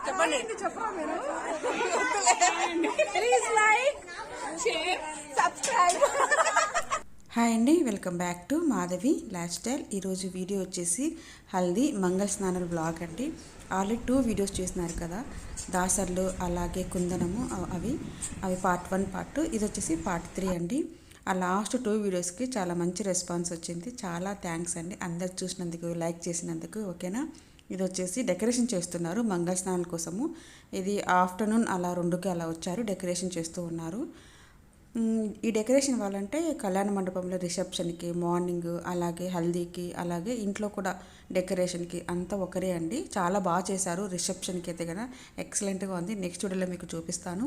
చెప్పండి చెప్పరా మీరు please like share subscribe. Hi అండి, welcome back to Madhavi life style. ఈరోజు వీడియో వచ్చేసి హల్దీ మంగళ స్నానాల బ్లాగ్ అండి. ఆల్రెడీ 2 వీడియోస్ చేసినారు కదా, దాసర్లు అలాగే కుందనము, అవి పార్ట్ 1 పార్ట్ 2, ఇది వచ్చేసి పార్ట్ 3 అండి. ఆ లాస్ట్ 2 వీడియోస్కి చాలా మంచి రెస్పాన్స్ వచ్చింది. చాలా థ్యాంక్స్ అండి అందరు చూసినందుకు, లైక్ చేసినందుకు. ఓకేనా, ఇది వచ్చేసి డెకరేషన్ చేస్తున్నారు మంగళ స్నానాల కోసము. ఇది ఆఫ్టర్నూన్ అలా 2కి అలా వచ్చారు, డెకరేషన్ చేస్తూ ఉన్నారు. ఈ డెకరేషన్ వాళ్ళంటే కళ్యాణ మండపంలో రిసెప్షన్కి, మార్నింగ్, అలాగే హల్దీకి, అలాగే ఇంట్లో కూడా డెకరేషన్కి అంతా ఒకరే అండి. చాలా బాగా చేశారు. రిసెప్షన్కి అయితే కదా ఎక్సలెంట్గా ఉంది. నెక్స్ట్ వీడియోలో మీకు చూపిస్తాను.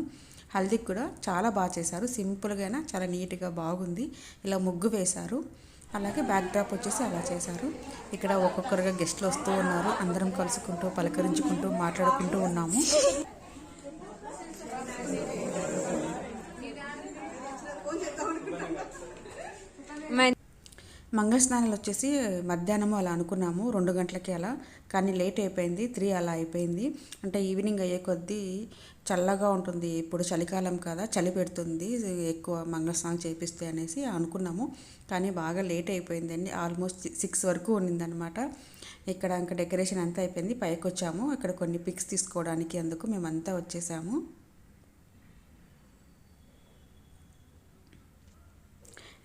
హల్దీకి కూడా చాలా బాగా చేశారు. సింపుల్గా చాలా నీట్గా బాగుంది. ఇలా ముగ్గు వేశారు. అలాగే బ్యాక్ డ్రాప్ వచ్చేసి అలా చేశారు. ఇక్కడ ఒక్కొక్కరుగా గెస్ట్లు వస్తూ ఉన్నారు. అందరం కలుసుకుంటూ, పలకరించుకుంటూ, మాట్లాడుకుంటూ ఉన్నాము. మంగళ స్నానాలు వచ్చేసి మధ్యాహ్నము అలా అనుకున్నాము, 2 గంటలకి అలా, కానీ లేట్ అయిపోయింది. 3 అలా అయిపోయింది. అంటే ఈవినింగ్ అయ్యే కొద్దీ చల్లగా ఉంటుంది. ఇప్పుడు చలికాలం కదా, చలి పెడుతుంది ఎక్కువ మంగళ స్నానం చేపిస్తే అనేసి అనుకున్నాము. కానీ బాగా లేట్ అయిపోయిందండి. ఆల్మోస్ట్ 6 వరకు ఉండిందనమాట. ఇక్కడ ఇంకా డెకరేషన్ అంతా అయిపోయింది. పైకి వచ్చాము. ఇక్కడ కొన్ని పిక్స్ తీసుకోవడానికి, అందుకు మేమంతా వచ్చేసాము.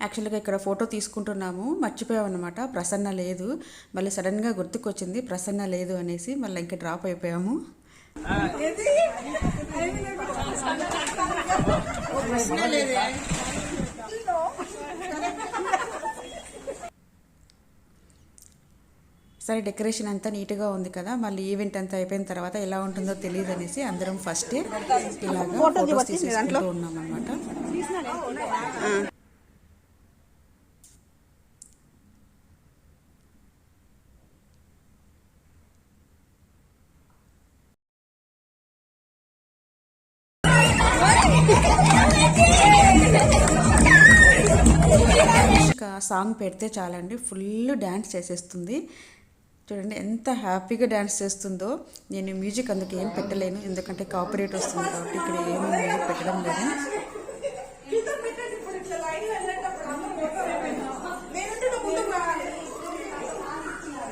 యాక్చువల్గా ఇక్కడ ఫోటో తీసుకుంటున్నాము, మర్చిపోయామన్నమాట. ప్రసన్న లేదు. మళ్ళీ సడన్గా గుర్తుకొచ్చింది ప్రసన్న లేదు అనేసి, మళ్ళీ ఇంకా డ్రాప్ అయిపోయాము. సరే, డెకరేషన్ అంతా నీట్గా ఉంది కదా, మళ్ళీ ఈవెంట్ అంతా అయిపోయిన తర్వాత ఎలా ఉంటుందో తెలియదు అనేసి అందరం ఫస్టే ఇలాగా ఫోటోస్ తీసుకుంటూ ఉన్నాం అన్నమాట. సాంగ్ పెడితే చాలండి, ఫుల్ డ్యాన్స్ చేసేస్తుంది. చూడండి ఎంత హ్యాపీగా డ్యాన్స్ చేస్తుందో. నేను మ్యూజిక్ అందుకు ఏం పెట్టలేను, ఎందుకంటే కాపీరైట్ వస్తుంది కాబట్టి ఇక్కడ ఏమీ మ్యూజిక్ పెట్టడం లేదు.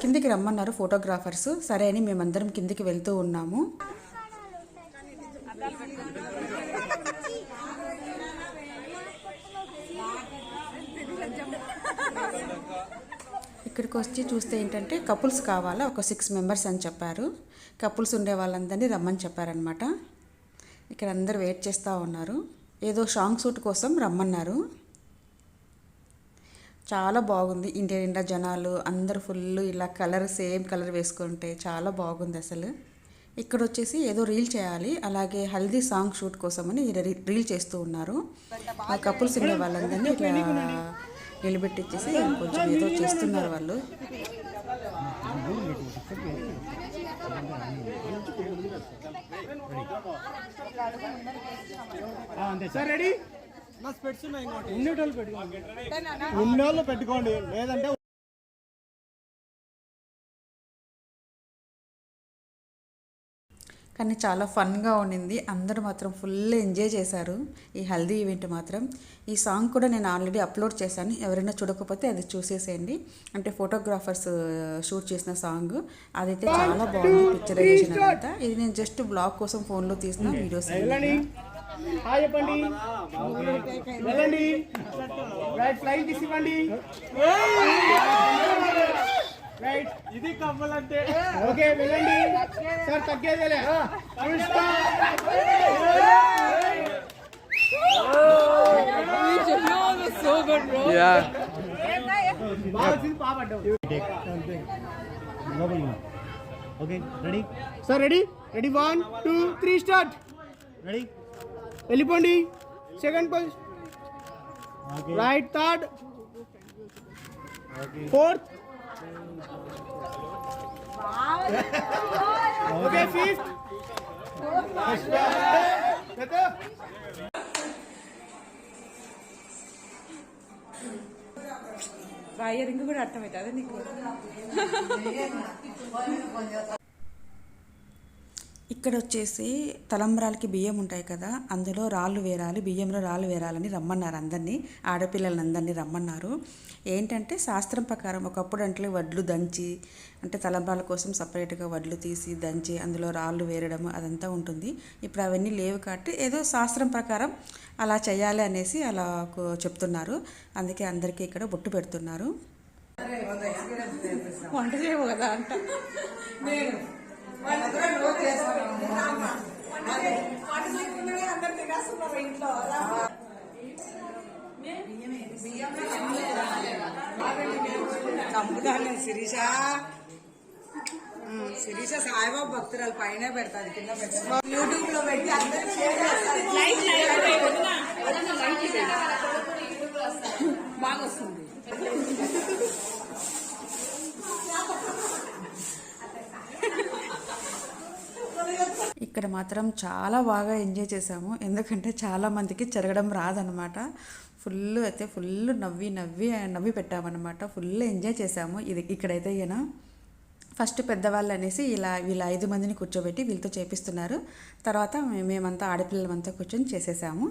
కిందికి రమ్మన్నారు ఫోటోగ్రాఫర్స్. సరే అని మేమందరం కిందికి వెళ్తూ ఉన్నాము. ఇక్కడికి వచ్చి చూస్తే ఏంటంటే కపుల్స్ కావాలా, ఒక 6 మెంబర్స్ అని చెప్పారు. కపుల్స్ ఉండే వాళ్ళందరినీ రమ్మని చెప్పారనమాట. ఇక్కడ అందరు వెయిట్ చేస్తూ ఉన్నారు. ఏదో సాంగ్ షూట్ కోసం రమ్మన్నారు. చాలా బాగుంది. ఇండియా నిండా జనాలు అందరు ఫుల్ ఇలా కలర్, సేమ్ కలర్ వేసుకుంటే చాలా బాగుంది అసలు. ఇక్కడ వచ్చేసి ఏదో రీల్ చేయాలి, అలాగే హల్దీ సాంగ్ షూట్ కోసమని రీల్ చేస్తూ ఉన్నారు. ఆ కపుల్స్ ఉండే వాళ్ళందరినీ ఇట్లా నిలబెట్టించేసి కొంచెం ఏదో చేస్తున్నారు వాళ్ళు. పెట్టుకోండి, లేదంటే కానీ చాలా ఫన్గా ఉండింది. అందరూ మాత్రం ఫుల్ ఎంజాయ్ చేశారు ఈ హల్దీ ఈవెంట్ మాత్రం. ఈ సాంగ్ కూడా నేను ఆల్రెడీ అప్లోడ్ చేశాను, ఎవరైనా చూడకపోతే అది చూసేసేయండి. అంటే ఫోటోగ్రాఫర్స్ షూట్ చేసిన సాంగ్, అదైతే చాలా బాగుంది పిక్చరైజేషన్ అంతా. ఇది నేను జస్ట్ బ్లాగ్ కోసం ఫోన్లో తీసిన వీడియోస్. రైట్, ఇది కమ్మల్ అంటే. ఓకే, వెళ్ళండి సార్, తగ్గేదేలే. Okay, ready sir, ready 1 2 3 start. Ready, వెళ్ళిపోండి. Second position, right, third, fourth, okay, fifth, wiring కూడా అర్థమవుతుంది నీకు. ఇక్కడ వచ్చేసి తలంబ్రాలకి బియ్యం ఉంటాయి కదా, అందులో రాళ్ళు వేరాలి, బియ్యంలో రాళ్ళు వేరాలని రమ్మన్నారు అందరినీ, ఆడపిల్లలని అందరినీ రమ్మన్నారు. ఏంటంటే శాస్త్రం ప్రకారం ఒకప్పుడు అంటే వడ్లు దంచి, అంటే తలంబ్రాల కోసం సపరేట్గా వడ్లు తీసి దంచి అందులో రాళ్ళు వేరడం అదంతా ఉంటుంది. ఇప్పుడు అవన్నీ లేవు కాబట్టి ఏదో శాస్త్రం ప్రకారం అలా చేయాలి అనేసి అలా చెప్తున్నారు. అందుకే అందరికీ ఇక్కడ బొట్టు పెడుతున్నారు. వంట చేయవు కదా అంట. చంపుతాను శిరీష. శిరీష సాయిబాబు భక్తురాలు పైన పెడతాది, కింద పెడతాది. యూట్యూబ్ లో పెట్టి అందరూ షేర్ చేస్తారు. బాగా వస్తుంది. ఇక్కడ మాత్రం చాలా బాగా ఎంజాయ్ చేసాము. ఎందుకంటే చాలామందికి చెరగడం రాదనమాట. ఫుల్ నవ్వి పెట్టామన్నమాట. ఫుల్ ఎంజాయ్ చేసాము. ఇక్కడైతే ఈయన ఫస్ట్ పెద్దవాళ్ళు అనేసి వీళ్ళ 5 మందిని కూర్చోబెట్టి వీళ్ళతో చేపిస్తున్నారు. తర్వాత మేమంతా ఆడపిల్లలమంతా కూర్చొని చేసేసాము.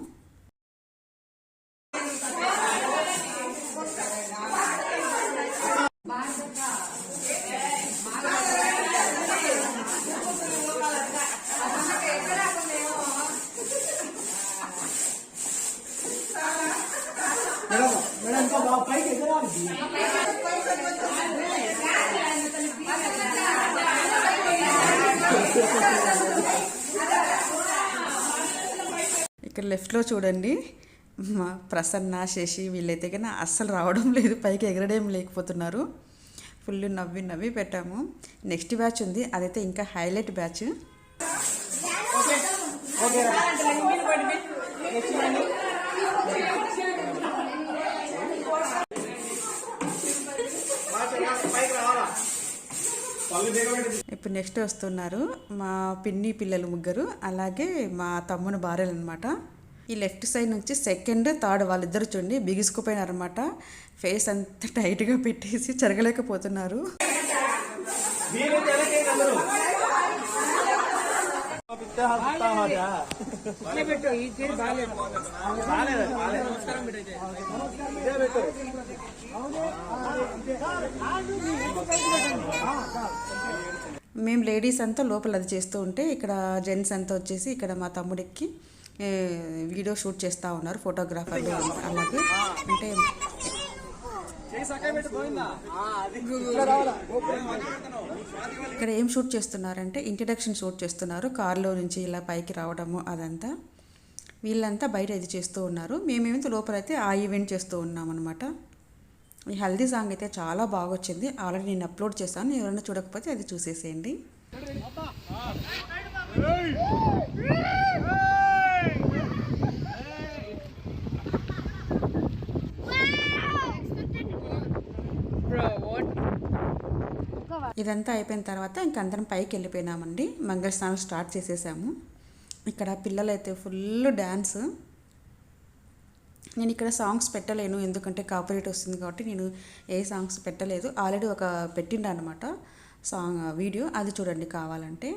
ఇక్కడ లెఫ్ట్లో చూడండి, మా ప్రసన్న శశి వీళ్ళైతే కన్నా అస్సలు రావడం లేదు, పైకి ఎగరడం లేకపోతున్నారు. ఫుల్ నవ్వి పెట్టాము. నెక్స్ట్ బ్యాచ్ ఉంది, అదైతే ఇంకా హైలైట్ బ్యాచ్. ఇప్పుడు నెక్స్ట్ వస్తున్నారు మా పిన్ని పిల్లలు 3, అలాగే మా తమ్ముని భార్యలు అనమాట. ఈ లెఫ్ట్ సైడ్ నుంచి సెకండ్ థర్డ్ వాళ్ళిద్దరు చూడండి బిగుసుకుపోయినారనమాట. ఫేస్ అంతా టైట్గా పెట్టేసి చెరగలేకపోతున్నారు. మేము లేడీస్ అంతా లోపల అది చేస్తూ ఉంటే ఇక్కడ జెంట్స్ అంతా వచ్చేసి ఇక్కడ మా తమ్ముడికి వీడియో షూట్ చేస్తూ ఉన్నారు ఫోటోగ్రాఫర్లు. అలాగే అంటే ఇక్కడ ఏం షూట్ చేస్తున్నారంటే ఇంట్రడక్షన్ షూట్ చేస్తున్నారు. కారులో నుంచి ఇలా పైకి రావడము అదంతా వీళ్ళంతా బయట ఇది చేస్తూ ఉన్నారు. మేమేమైతే లోపలైతే ఆ ఈవెంట్ చేస్తూ ఉన్నాం అనమాట. ఈ హల్దీ సాంగ్ అయితే చాలా బాగా వచ్చింది. ఆల్రెడీ నేను అప్లోడ్ చేశాను, ఎవరైనా చూడకపోతే అది చూసేసేయండి. ఇదంతా అయిపోయిన తర్వాత ఇంకందరం పైకి వెళ్ళిపోయినామండి. మంగళస్నానం స్టార్ట్ చేసేసాము. ఇక్కడ పిల్లలైతే ఫుల్ డ్యాన్స్. నేను ఇక్కడ సాంగ్స్ పెట్టలేను ఎందుకంటే కాపీరైట్ వస్తుంది కాబట్టి నేను ఏ సాంగ్స్ పెట్టలేదు. ఆల్రెడీ ఒక పెట్టిండా అనమాట సాంగ్ వీడియో, అది చూడండి కావాలంటే.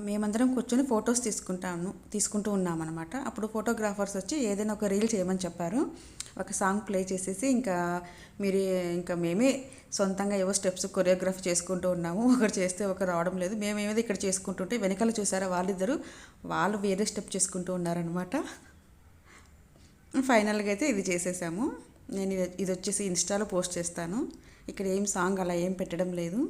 మేమందరం కూర్చొని ఫొటోస్ తీసుకుంటూ ఉన్నామన్నమాట. అప్పుడు ఫోటోగ్రాఫర్స్ వచ్చి ఏదైనా ఒక రీల్ చేయమని చెప్పారు. ఒక సాంగ్ ప్లే చేసేసి ఇంకా మేమే సొంతంగా ఏవో స్టెప్స్ కొరియోగ్రఫీ చేసుకుంటూ ఉన్నాము. ఒకరు చేస్తే ఒకరు రావడం లేదు. మేమేదో ఇక్కడ చేసుకుంటుంటే వెనకాల చూసారా వాళ్ళు వేరే స్టెప్ చేసుకుంటూ ఉన్నారనమాట. ఫైనల్గా అయితే ఇది చేసేసాము. నేను ఇది వచ్చేసి ఇన్స్టాలో పోస్ట్ చేస్తాను. ఇక్కడ ఏం సాంగ్ అలా ఏం పెట్టడం లేదు.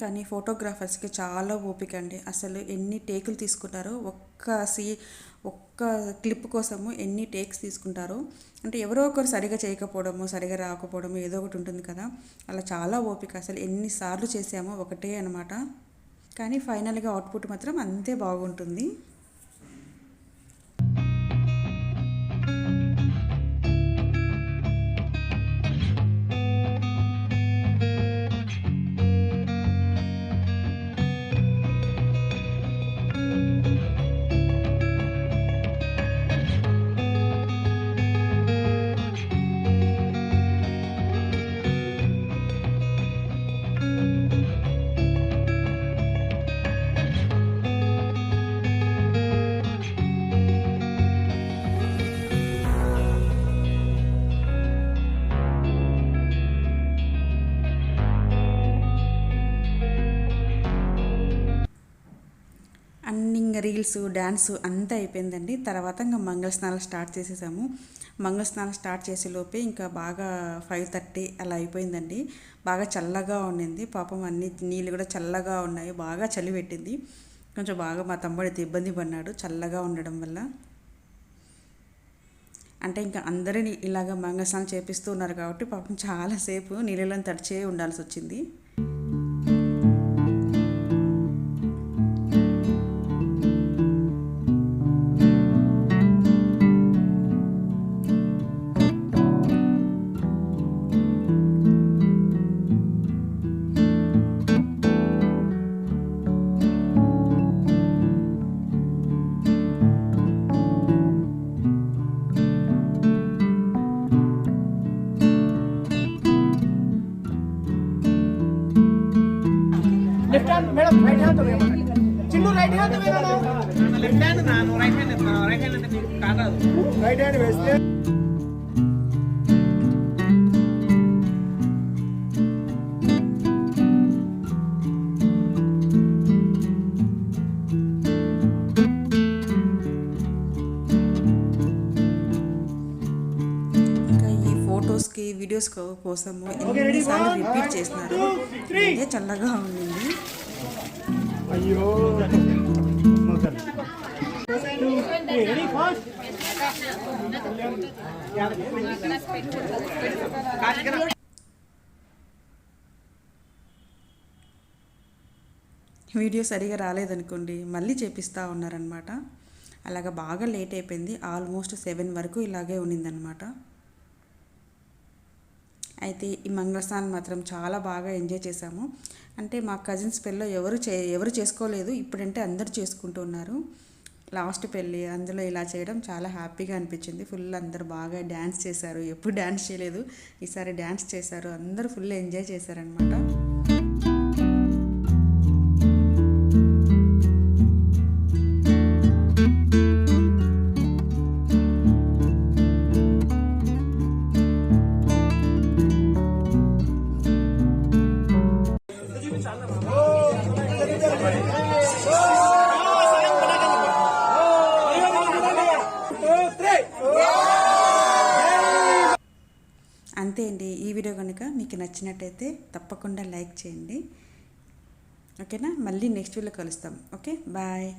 కానీ ఫోటోగ్రాఫర్స్కి చాలా ఓపిక అండి. అసలు ఎన్ని టేకులు తీసుకుంటారో ఒక్క క్లిప్ కోసము ఎన్ని టేక్స్ తీసుకుంటారో. అంటే ఎవరో ఒకరు సరిగా చేయకపోవడము, సరిగా రాకపోవడము ఏదో ఒకటి ఉంటుంది కదా, అలా చాలా ఓపిక. అసలు ఎన్నిసార్లు చేసామో ఒకటే అనమాట. కానీ ఫైనల్గా అవుట్పుట్ మాత్రం అంతే బాగుంటుంది. అన్ని ఇంకా రీల్స్, డ్యాన్స్ అంతా అయిపోయిందండి. తర్వాత ఇంకా మంగళస్నానాలు స్టార్ట్ చేసేసాము. మంగళస్నానం స్టార్ట్ చేసే లోపే ఇంకా బాగా 5:30 అలా అయిపోయిందండి. బాగా చల్లగా ఉండింది. పాపం అన్ని నీళ్ళు కూడా చల్లగా ఉన్నాయి. బాగా చలి పెట్టింది. కొంచెం బాగా మా తమ్ముడు అయితే ఇబ్బంది పడినాడు చల్లగా ఉండడం వల్ల. అంటే ఇంకా అందరినీ ఇలాగ మంగళస్నానం చేపిస్తూ ఉన్నారు కాబట్టి పాపం చాలాసేపు నీళ్ళలో తడిచే ఉండాల్సి వచ్చింది. Left hand madam, right hand तो चिन्नू राइट हैंड तो लेफ्ट हैंड नानु राइट हैंड అంటే నీకు కాదు. రైట్ హ్యాండ్ వేస్తే ఫొటోస్కి, వీడియోస్ కోసము ఎన్నిసార్లు రిపీట్ చేసినారు. అంటే చల్లగా ఉండింది. అయ్యో రెడీ ఫాస్ట్ వీడియో సరిగా రాలేదనుకోండి మళ్ళీ చేపిస్తూ ఉన్నారనమాట. అలాగా బాగా లేట్ అయిపోయింది. ఆల్మోస్ట్ 7 వరకు ఇలాగే ఉన్నిందనమాట. అయితే ఈ మంగళస్నానం మాత్రం చాలా బాగా ఎంజాయ్ చేశాము. అంటే మా కజిన్స్ పెళ్ళిలో ఎవరు చేసుకోలేదు. ఇప్పుడంటే అందరూ చేసుకుంటూ ఉన్నారు. లాస్ట్ పెళ్ళి అందులో ఇలా చేయడం చాలా హ్యాపీగా అనిపించింది. ఫుల్ అందరు బాగా డ్యాన్స్ చేశారు. ఎప్పుడు డ్యాన్స్ చేయలేదు, ఈసారి డ్యాన్స్ చేశారు. అందరూ ఫుల్ ఎంజాయ్ చేశారనమాట. అంతే అండి. ఈ వీడియో కనుక మీకు నచ్చినట్టయితే తప్పకుండా లైక్ చేయండి. ఓకేనా? మళ్ళీ నెక్స్ట్ వీడియోలో కలుస్తాం. Okay, bye.